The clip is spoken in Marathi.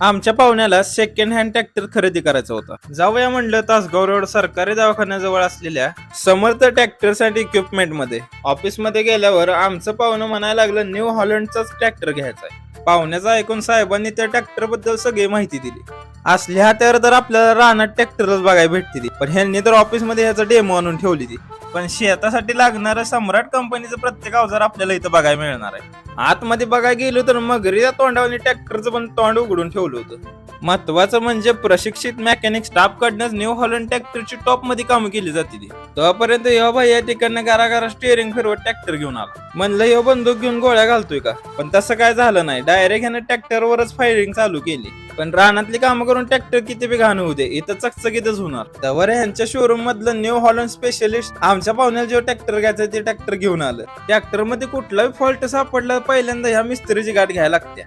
आमच्या पाहुण्याला सेकंड हँड ट्रॅक्टर खरेदी करायचा होता. जाऊया म्हणलं तासगाव रोड सरकारी दवाखान्याजवळ असलेल्या समर्थ ट्रॅक्टर साठी इक्विपमेंट मध्ये. ऑफिस मध्ये गेल्यावर आमचं पाहुणं म्हणायला लागलं न्यू हॉलंडचाच ट्रॅक्टर घ्यायचा आहे. पाहुण्याचं ऐकून साहेबांनी त्या ट्रॅक्टर बद्दल सगळी माहिती दिली. असल्या हात्यावर तर आपल्याला रानात ट्रॅक्टरच बघायला भेटते पण ह्यांनी तर ऑफिस मध्ये ह्याचा डेमो आणून ठेवली ती. पण शेतासाठी लागणारं सम्राट कंपनीचं प्रत्येक अवजार आपल्याला इथं बघायला मिळणार आहे. आतमध्ये बघायला गेलो तर मगरीच्या तोंडावर ट्रॅक्टरचं पण तोंड उघडून ठेवलं होतं. महत्वाचं म्हणजे प्रशिक्षित मेकॅनिक स्टाफ कडनंच न्यू हॉलंड ट्रॅक्टरची टॉप मध्ये कामं केली जाते. तोपर्यंत ह्यो भाई या ठिकाणी गारागारा स्टिअरिंग फिरवत ट्रॅक्टर घेऊन आला. म्हणलं ह्यो बंदूक घेऊन गोळ्या घालतोय का, पण तसं काय झालं नाही. डायरेक्ट ह्यानं ट्रॅक्टरवरच फायरिंग चालू केली. पण रानातली कामं करून ट्रॅक्टर किती बी घाण होऊ दे, इथं चकचकीतच होणार. त्यावर ह्यांच्या शोरूम मधलं न्यू हॉलंड स्पेशलिस्ट आमच्या पाहुण्याला जो ट्रॅक्टर घ्यायचा ते ट्रॅक्टर घेऊन आलं. ट्रॅक्टर मध्ये कुठलाही फॉल्ट सापडला पहिल्यांदा ह्या मिस्त्रीची गाठ घ्यायला लागते.